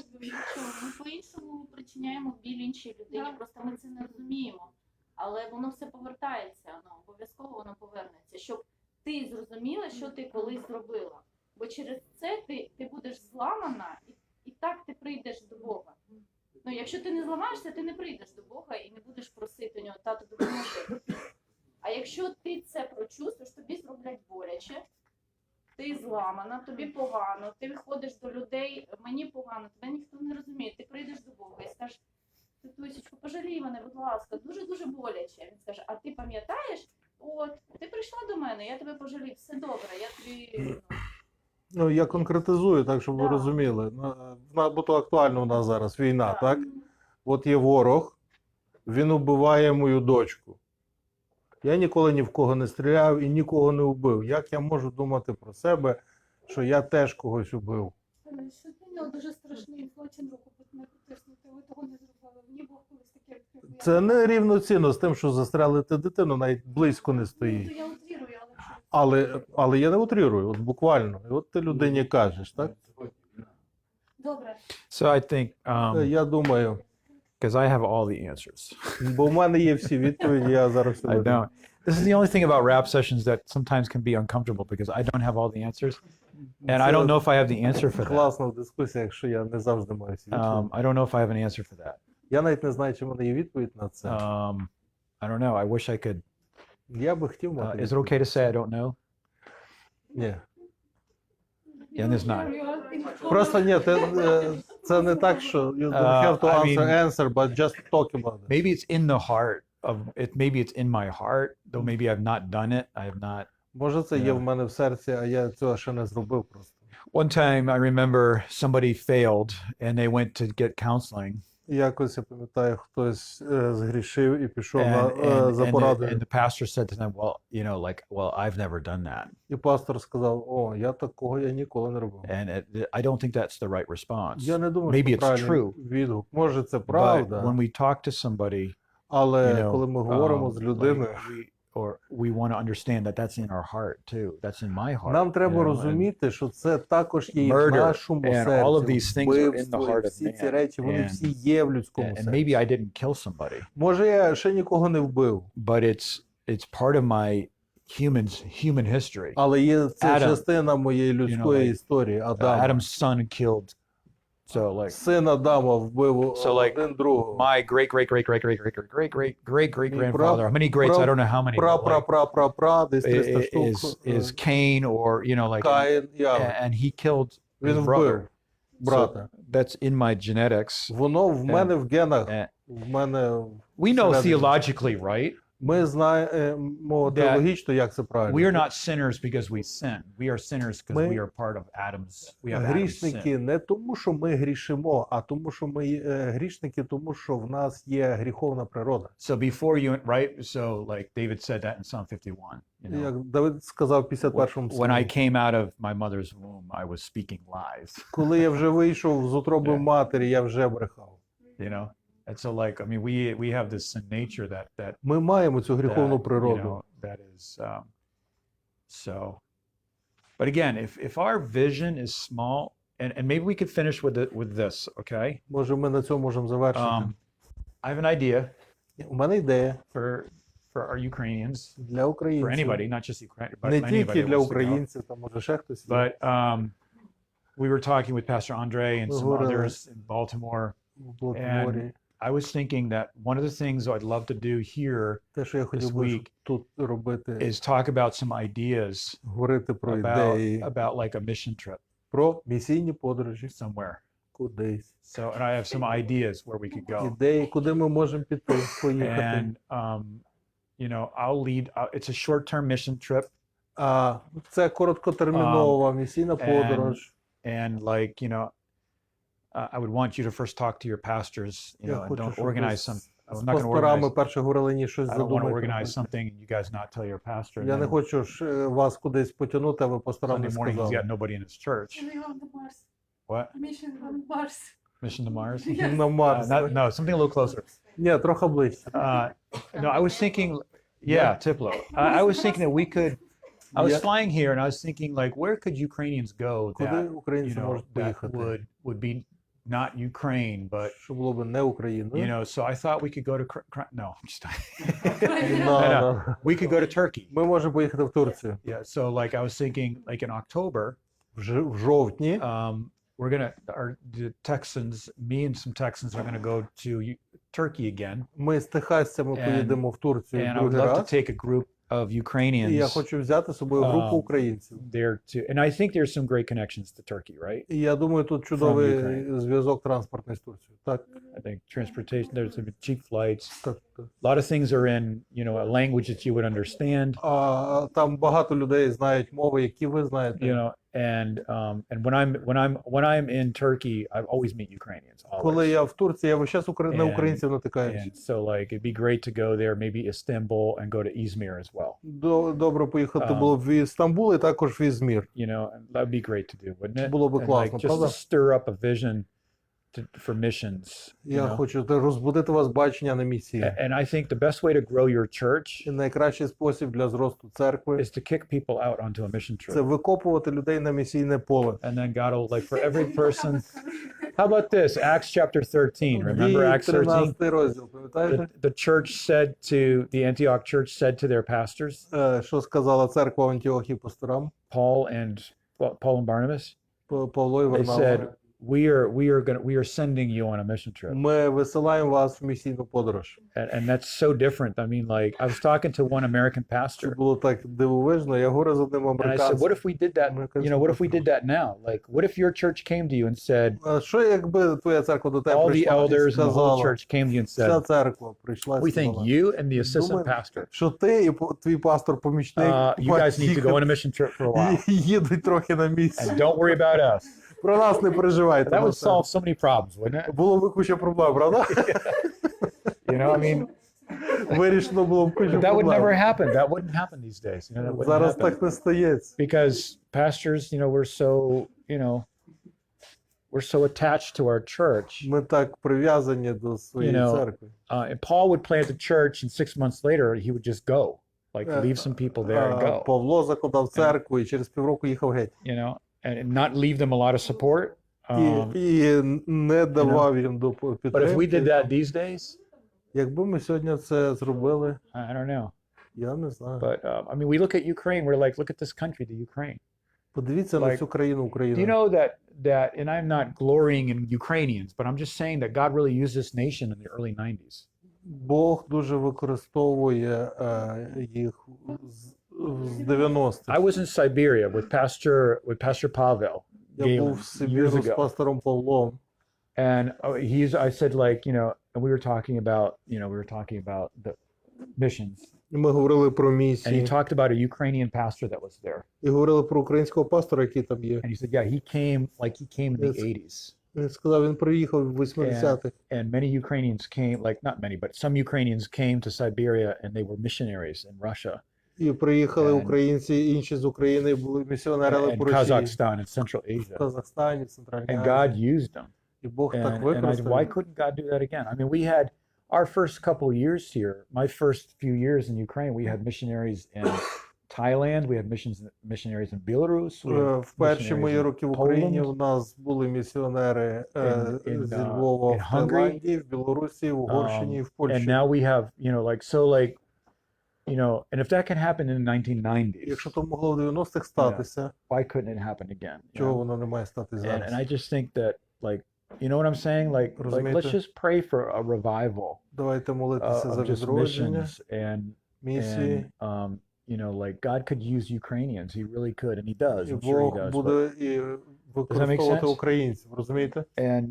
по-іншому причиняємо біль іншій людині, Да. просто ми це не розуміємо. Але воно все повертається, обов'язково воно повернеться, щоб ти зрозуміла, що ти колись зробила. Бо через це ти будеш зламана, і так ти прийдеш до Бога. Ну, якщо ти не зламаєшся, ти не прийдеш до Бога і не будеш просити у нього, тату, допоможи. А якщо ти це прочувствуєш, тобі зроблять боляче, ти зламана, тобі погано, ти виходиш до людей, мені погано, тебе ніхто не розуміє, ти прийдеш до Бога і скажеш, Тусечко, пожалій мене, будь ласка, дуже-дуже боляче. Він скаже, а ти пам'ятаєш, от, ти прийшла до мене, я тебе пожалів, все добре, я тобі... Ну, я конкретизую, так, щоб ви Да. розуміли. Бо то актуально у нас зараз війна, Так. так? От є ворог, він убиває мою дочку. Я ніколи ні в кого не стріляв і нікого не вбив. Як я можу думати про себе, що я теж когось убив? Що для нього дуже страшний злочин руку не потиснути, ви того не зробили. Мені Бог колись таке відкрив. Це не рівноцінно з тим, що застрелити дитину, навіть близько не Ну, стоїть. то я утрірую, але що? Але я не утрірую, от буквально. І от ти людині кажеш, так? Добре. So I think, Я думаю, because I have all the answers. бо в мене є всі відповіді, я зараз I don't. This is the only thing about rap sessions that sometimes can be uncomfortable because I don't have all the answers. And I don't know if I have the answer for that. Класно в дискусіях, якщо я не завжди маю всі відповіді. I don't know if I have an answer for that. Я навіть не знаю, чи в мене є відповідь на це. I don't know. I wish I could. Я би хотів мати. Is it okay to say I don't know? Ні. Я не знаю. Просто ні, це не так, що you don't have to I answer, but just talk about it. Maybe it's in the heart of it. Maybe it's in my heart, though maybe I've not done it. I have not. Може, це є в мене в серці, а я цього ще не зробив просто. One time I remember somebody failed and they went to get counseling. Якось я пам'ятаю, хтось згрішив і пішов And за порадою. the pastor said to them, well, I've never done that. І пастор сказав, я такого я ніколи не робив. And I don't think that's the right response. Я не думаю, Maybe що it's правильний true. відгук. Може, це But правда, when we talk to somebody, але коли ми говоримо з людиною, we want to understand that that's in our heart too. That's in my heart. нам треба розуміти, що це також є і в Murder нашому and all of серці. these things are in the Вбивство, heart і of всі ці man. речі, вони And- всі є в людському And серці. maybe I didn't kill somebody, Може, я ще нікого не вбив, but it's part of my human history. але є це Adam, частина моєї людської like, історії, Адама. Adam's son killed So like Син Адама вбив So, like, один другого. my great grandfather, how many greats? I don't know how many. but, like, Пра, десь 300 штук. is Cain, or like, Каїн, Явер. and he killed his Він brother. вбив брата. So that's in my genetics. Воно в мене в генах. And В мене... we know всередині. theologically, right? Ми знаємо теологічно, як це правильно. We are not sinners because we sin. We are sinners because Ми- we are part of Adam's. We have Adam's sin. Грішники не тому, що ми грішимо, а тому, що ми грішники, тому що в нас є гріховна природа. So before you, right? So like David said that in Psalm 51. You know, Як Давид сказав в 51-му when I псалмі. came out of my mother's womb, I was speaking lies. Коли я вже вийшов з утроби Yeah. матері, я вже брехав. You know, and so like I mean, we have this sin nature that Ми маємо цю гріховну you природу. know, that is so. But again, if our vision is small, and maybe we could finish with this, okay? Може, ми на цьому можемо завершити. I have an idea У мене ідея for our Ukrainians, для for українців. anybody, not just Ukraine, but Не anybody тільки who для wants to go. українців, там може ще хтось. є. But we were talking with Pastor Andre and some Говорили. others in Baltimore. В Балtimорі. I was thinking that one of the things I'd love to do here Те, що я хотів би week тут робити, is talk about some ideas говорити про ідеї, about like a mission trip про місійні подорожі somewhere. кудись. So, and I have some ideas where we could go. Ідеї, куди ми можемо піти, поїхати. And, you know, I'll lead, it's a short-term mission trip. А це короткотермінова місійна подорож. And like, you know, I would want you to first talk to your pastors, you Я know, and хочу, don't щоб ви organize з some, I'm з not going to пасторами organize, перше говорили, ні, щось I don't want to задумати. organize something and you guys not tell your pastor. And Я не then хочу ж вас кудись потягнути, а ви пасторам не Sunday morning, he's сказали. got nobody in his church. Mission on the Mars. What? Mission on Mars. Mission to Mars? На Марс. No, something a little closer. Ні, трохи ближче. No, I was thinking, yeah, Tiplo. I was thinking that we could, I was Yeah. flying here and I was thinking like, where could Ukrainians go Куди that, you українці know, можуть that поїхати? would be not Ukraine, but, Що було б не Україною? you know, so I thought we could go to, no, I'm just No, no. no. We could go to Turkey. Ми можемо поїхати в Турцію. Yeah, so like I was thinking like in October, В жовтні we're gonna, the Texans, me and some Texans are gonna go to Turkey again. ми з техасцями And- поїдемо в Турцію And I would другий love to раз. take a group of І я Ukrainians хочу взяти з собою групу українців. there to, and I think there's some great connections to Turkey, right? І я думаю, тут чудовий Ukraine. зв'язок транспортний з Турцією. Так, I think transportation, there's some cheap flights. так, так. A lot of things are in, you know, a language that you would understand, А там багато людей знають мови, які ви знаєте. you know, and when I'm in Turkey, I always meet Ukrainians. Коли Always. я в Турції, я весь час на And- українців натикаюся. And so like it'd be great to go there, maybe Istanbul and go to Izmir as well. Добре поїхати було в Істамбул і також в Ізмір. You know, and that'd be great to do, wouldn't it? Було би And, класно, like, just правда? to stir up a vision for missions. You Я know? хочу розбудити вас бачення на місії. And I think the best way to grow your church І найкращий спосіб для зросту церкви is to kick people out onto a mission це trip. викопувати людей на місійне поле. And then God will, like, for every person. How about this? Acts chapter 13. Remember Дії, Acts 13? 13 розділ, пам'ятаєте? The church said to, the Antioch church said to their pastors, Що сказала церква в Антіохії пасторам? Paul and Barnabas, Павло і they Варнава. said, we are sending you on a mission trip. Ми висилаємо вас в місійну подорож. And that's so different. I mean, like, I was talking to one American Це pastor, було так дивовижно. Я говорю з одним and I said, what американцем. if we did that? You know, what if we did that now? Like, what if your church came to you and said, А що якби твоя церква до тебе all the прийшла і elders in the whole сказала, church came to you and вся said, церква прийшла і we think сказала, you and the assistant Думаю, pastor, що ти і твій пастор-помічник you guys need to go on a mission trip for a while. їдуть трохи на місці. And don't worry about us. Про нас не переживайте. That на would це. solve so many problems, wouldn't it? Було б куча проблем, правда? You know, I mean, Вирішено було б куча but that would never проблем. happen. That wouldn't happen these days. You know, that wouldn't Зараз happen. так не стається. Because pastors, you know, we're so attached to our church. Ми так прив'язані до своєї You know, церкви. And Paul would plant a church, and 6 months later, he would just go, like leave some people there and go, Павло закладав церкву і через півроку їхав геть. you know, and not leave them a lot of support. І не давав їм But if we did підтримки. that these days, Якби ми сьогодні це зробили, I don't know. я не знаю. But I mean, we look at Ukraine. We're like, look at this country, the Ukraine. Подивіться на Like, цю країну Do Україну. you know that, and I'm not glorying in Ukrainians, but I'm just saying that God really used this nation in the early 90s. Бог дуже використовує їх з 90-х. I was in Siberia with Pastor Pavel Я був Galen в Сибіру years з ago. пастором Павлом. And I said, like, and we were talking about the missions. І ми говорили про And he місії. talked about a Ukrainian pastor that was there. І говорили про українського пастора, який там є. And he said, yeah, he came in the Yes. 80s. Він сказав, він приїхав в 80-х. And many Ukrainians came, like not many, but some Ukrainians came to Siberia and they were missionaries in Russia І приїхали And- українці, інші з України, були місіонерами and по Росії. Kazakhstan and Central В Asia. Казахстані, в Центральній And God Азії. used them. І Бог так And why використав. couldn't God do that again? I mean, we had our first couple years here, my first few years in Ukraine, we had missionaries in Thailand, we had missionaries in Belarus, we had В перші missionaries мої in роки в Україні Poland. у нас були місіонери In- зі in, Львова in в Hungary. Таїланді, в Білорусі, в Угорщині, в And Польщі. now we have, and if that can happen in the 1990s, Якщо то могло в 90-х статися, why couldn't it happen again? you чого know? воно не має стати And зараз? I just think that, like, you know what I'm saying? Like let's Розумієте? just pray for a revival Давайте молитися за of just відродження, missions місії. and like God could use Ukrainians. He really could, and he does. І I'm sure he Бог does. буде і використовувати sense? українців, розумієте? And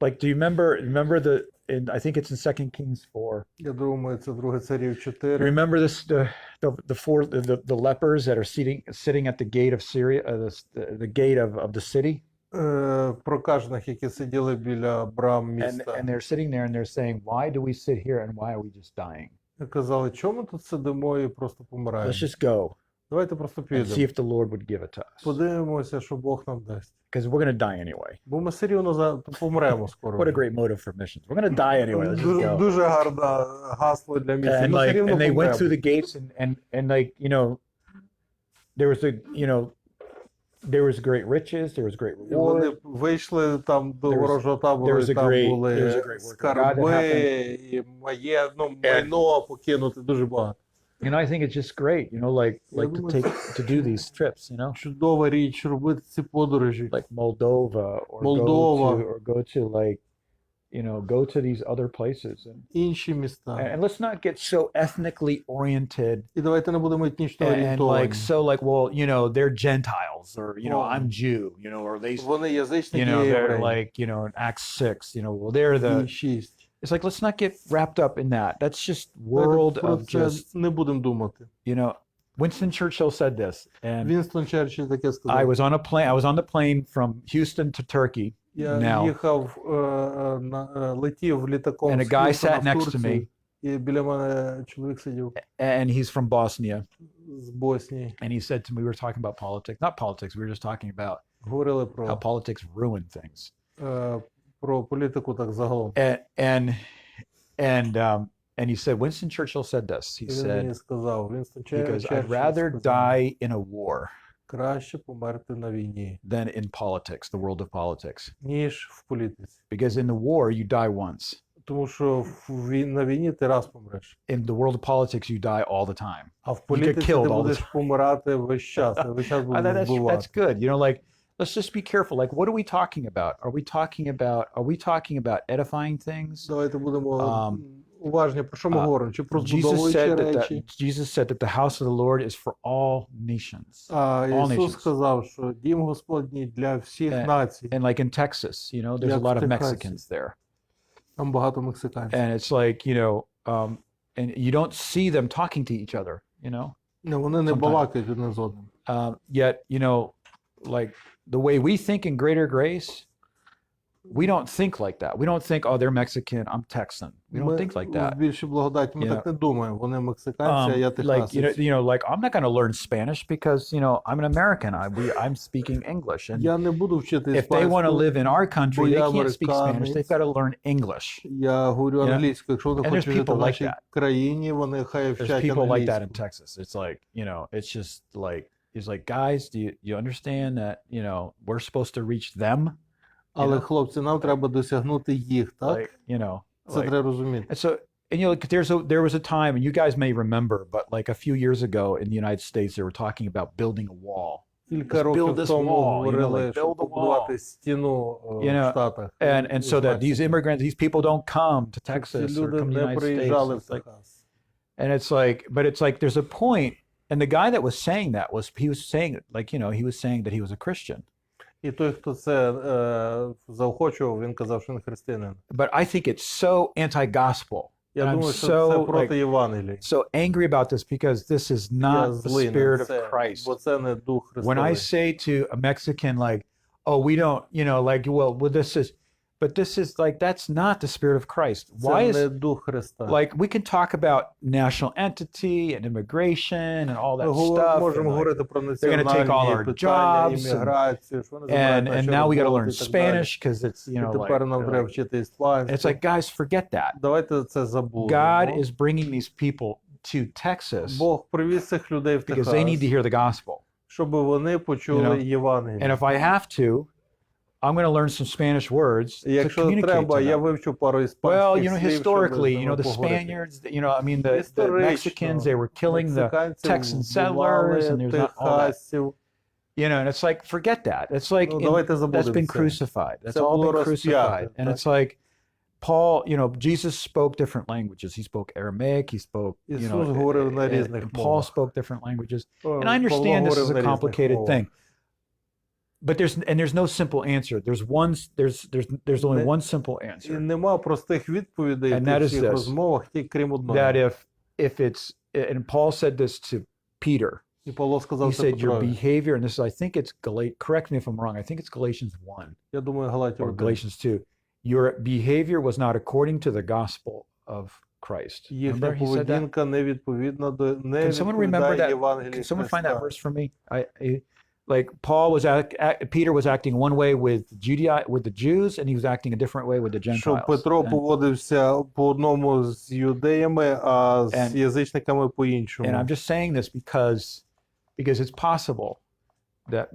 like, do you remember I think it's in 2 Kings 4. Я думаю, це 2 Царів 4. Remember the lepers that are sitting at the gate of Syria, the gate of the city, Прокажених, які сиділи біля брам and міста. they're sitting there and they're saying, "Why do we sit here and why are we just dying? І казали, чому ми тут сидимо і просто помираємо? Let's just go Давайте просто and see підемо. if the Lord would give it to us, Подивимося, що Бог нам дасть. because we're going to die anyway." Бо ми все рівно помремо скоро. What a great motive for missions. We're going to die anyway. Let's just go. Дуже гарне гасло для місії. And Ми все рівно they went помремо. through the gates and like, there was there was great riches, there was great І вони reward. вийшли там до There was- ворожого табору, there was і a там great- there was були a great work of God скарби, that і майно покинути, дуже багато. I think it's just great, like Я to думаю, to do these trips, Чудова річ робити ці подорожі. like Moldova or Moldova. go to like, go to these other places Інші міста. and let's not get so ethnically oriented І давайте не будемо етнічно and орієнтовані. like so like, well, they're Gentiles or Oh. I'm Jew, or they Вони язичники, they're євреї. like, in Acts 6, well, they're the, І 6. it's like, let's not get wrapped up in that. That's just world Давайте про of це just, не будемо думати. Winston Churchill said this, and Вінстон Черчилль таке I сказав. was on the plane from Houston to Turkey, Я now. їхав, летів літаком And a з guy Х'юстона sat в next to Турцію, me. і біля мене чоловік сидів and he's from Bosnia, з Боснії. and he said to me, we were talking about politics, not politics, we were just talking about Говорили how про, politics ruin things. про політику так загалом. And he said, Winston Churchill said this. He І він мені said, сказав, Вінстон because Черчилль I'd rather сказав, die in a war краще померти на війні, than in politics, the world of politics. ніж в політиці. Because in the war, you die once. Тому що на війні ти раз помреш, In the world of politics, you die all the time. а в get політиці ти killed all the будеш помирати весь час, ти весь час будеш That's вбивати. good. Like, let's just be careful. Like, what are we talking about? Are we talking about edifying things? Давайте будемо уважні, про що ми говоримо? Чи про Jesus збудовуючі said речі? that the house of the Lord is for all nations. А all Ісус nations. сказав, що дім Господній для всіх націй. And like in Texas, there's a Як lot в of Техасі. Mexicans there. Там багато мексиканців. And it's like, and you don't see them talking to each other, Вони не sometimes. балакають один з одним. Yet, like the way we think in Greater Grace, we don't think like that. We don't think, oh, they're Mexican, I'm Texan. We don't think like В that. більшій благодаті ми You так не думаємо. Вони мексиканці, а я Like, техасець. like I'm not going to learn Spanish because, I'm an American. I'm speaking English. And Я не буду вчити if they want to іспанську. live in our country, they я can't speak Spanish. американець. They've got to learn English. Я говорю know? англійською. Якщо вони And there's хочуть жити people в like нашій that. країні, вони хай There's вчать people like that in англійську. Texas. It's like, it's just like, it's like, guys, do you understand that, we're supposed to reach them? Але, хлопці, нам треба досягнути їх, так? Like, Це треба розуміти. And so and there was a time, and you guys may remember, but like a few years ago in the United States, they were talking about building a wall. Кілька Let's build років this тому wall, говорили, like, щоб build a wall. побудувати стіну You в know, Штатах. And so that these immigrants, these people don't come to Щоб ці Texas or люди come to the не United States. приїжджали в It's like, Техас. and it's like, but it's like there's a point, and the guy that was saying that he was saying, like, he was saying that he was a Christian. І той, хто це заохочував, він казав, що він християнин. But I think it's so anti-gospel. Я And I'm думаю, що це so проти like Євангелії. so angry about this because this is Я not the злий на spirit of це, Christ. бо це не дух When I Христовий. say to a Mexican, like, oh, we don't, like, well, this is, but this is like, that's not the spirit of Christ. Why Це не is, дух Христа. like, we can talk about national entity and immigration and all that Ми stuff. можемо and, like, говорити про gonna take all національні our питання, jobs імміграцію, що вони забирають and наші now we got to роботи learn і так далі. Spanish because it's, І тепер нам like, треба вчити іспанську. it's like, guys, forget that. Давайте це забудемо. God is bringing these people to Texas Бог привіз цих людей в because they need to Техас, hear the gospel. щоб вони почули And Євангеліє. if I have to, I'm going to learn some Spanish words І to якщо communicate треба, to я them. вивчу пару Well, іспанських слів, щоб historically, з ними the поговорити. Spaniards, I mean, the Історично, Mexicans, they were killing the мексиканців Texan вбивали, settlers, and there's not all that. техасців. And it's like, forget that. It's like, Ну, давайте that's забудемо been це. crucified. That's Це all було been розп'яте, crucified. And так? it's like, Paul, Jesus spoke different languages. He spoke Aramaic, he spoke, Ісус говорив на різних and Paul мовах. spoke different languages. Павло And I understand this говорив is на a різних complicated мовах. thing. But there's no simple answer. There's only one simple І answer. нема простих відповідей And в that тих is всіх this, розмовах, тільки крім одного. That if it's, and Paul said this to Peter, І Павло сказав he це said your Петрові. behavior, and this is, I think it's correct me if I'm wrong, I think it's Galatians 1 Я думаю, Галатів or 1. Galatians 2. Your behavior was not according to the gospel of Christ. Їхня Remember he said that? поведінка не відповідна до не Can someone remember відповідає that? Євангелії Can someone find that Христа. verse for me? Like Paul was Peter was acting one way with the Jews, and he was acting a different way with the Що Gentiles. Петро And- поводився по одному з юдеями, а з And- язичниками по-іншому. And I'm just saying this because it's possible that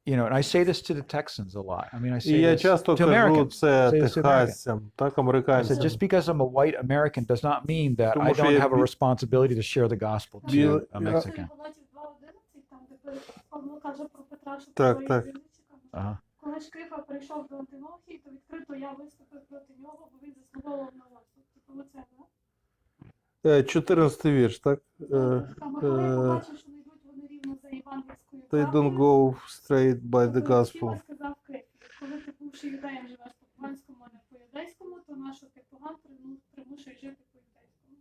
and I say this to the Texans a lot. I mean, I І say я this часто to кажу Americans. це Say this to Americans. техасцям, так, I said, американцям. just because I'm a white American does not mean that Тому I що don't я have a бі- responsibility to share the gospel to Біл- a Mexican. Галатів 2:11, там, де Павло каже про Петра, що Так, Петро так. є вільничником. Uh-huh. Коли ж Кифа прийшов до Антимохії, то відкрито я виступив проти нього, бо він заслуговував на вас. Тобто оце, да? 14 вірш, так? А Миколай побачив, що не йдуть вони рівно за євангельською They don't правдою. go straight by the Тобто gospel. Кифа сказав Кифі, коли ти бувши юдеєм живеш по поганському, а не по юдейському, то нащо ти поган примушуєш жити по юдейському.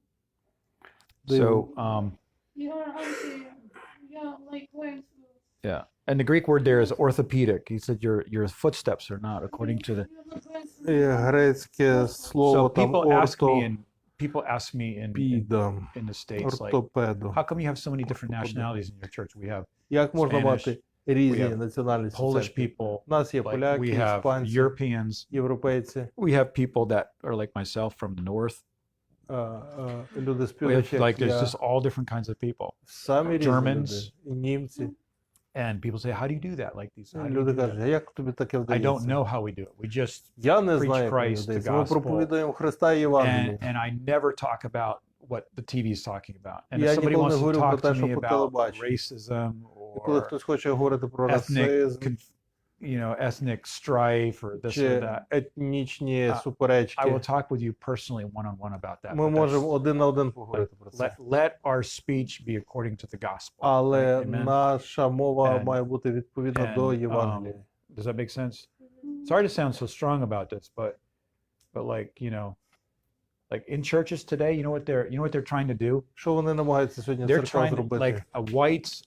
So, You're like going through. yeah. And the Greek word there is orthopedic. He said your footsteps are not according to the. You're not going through. І грецьке слово So там people ask me in ортопіда, in the States, like, ортопеду. how come you have so many different nationalities in your church? We have Як можна Spanish, мати різні we have національності? в Polish церкві? people, У нас є like поляки, we have іспанці, Europeans, європейці, we have people that are like myself from the north. люди з We півночі, have, like, як there's я. just all different kinds of people. Самі різні Germans. люди, і німці. And people say, how do you do that? Like these, how do you Люди do кажуть, that? а як тобі таке I don't вдається? know how we do it. We just, Я не preach знаю, як мені Christ, the вдається. Ми gospel. проповідуємо Христа і Євангеліє. and I never talk about what the TV is talking about. And Я if somebody ніколи wants не to говорю talk про те, to що me по about телебаченню. racism І коли or хтось хоче говорити про ethnic, расизм, ethnic strife or this or чи that, етнічні I суперечки, will talk with you personally one-on-one about that. ми But можемо that's- один на один поговорити про це. let our speech be according to the gospel. Але Right? Amen? наша мова And- має бути відповідна до and, Євангелія. Does that make sense? Sorry to sound so strong about this, but like in churches today, you know what they're trying to do? Що вони намагаються сьогодні в They're церквах trying to, зробити? like a white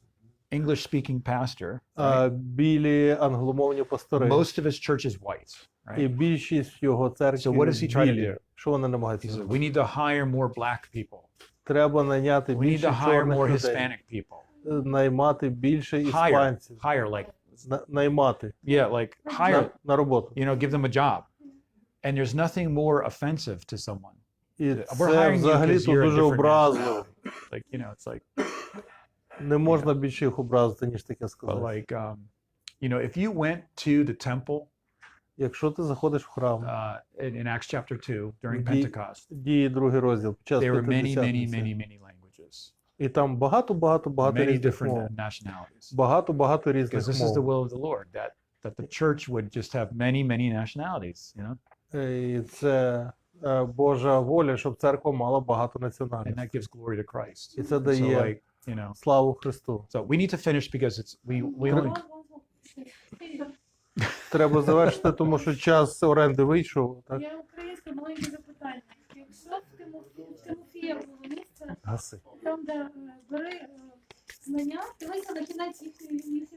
English-speaking pastor. Right? Білі англомовні пастори. Most of his church is whites, І right? більшість його церкви So what does he try to білі. do? Що вони He намагаються says зробити? we need to hire more black people. Треба наняти We need більше to hire чорних more людей. Hispanic people. Наймати більше Hire, іспанців. hire, like Наймати yeah, like hire. на роботу. Give them a job. And there's nothing more offensive to someone. І We're це hiring you взагалі 'cause то you're a дуже different образливо. Like it's like, Не можна більше їх образити, ніж таке but сказати. like if you went to the temple Якщо ти заходиш в храм, in Acts chapter 2 during Ді- Pentecost, діє другий розділ, під час there were many, many, П'ятидесятниці, many languages, і там багато many різних мов. different nationalities. Багато Because різних this is the мов. will of the Lord, that the church would just have many nationalities, you know, І це Божа воля, щоб церква мала багато and національностей. that gives glory to Christ. І це So, дає like, you know, славу Христу. so we need to finish because we only. Треба завершити, тому що час оренди вийшов. Так? Я українське маленьке запитання. Якщо в Тимофія було місце, Гаси. там, де бери знання, дивися на кінець їхнього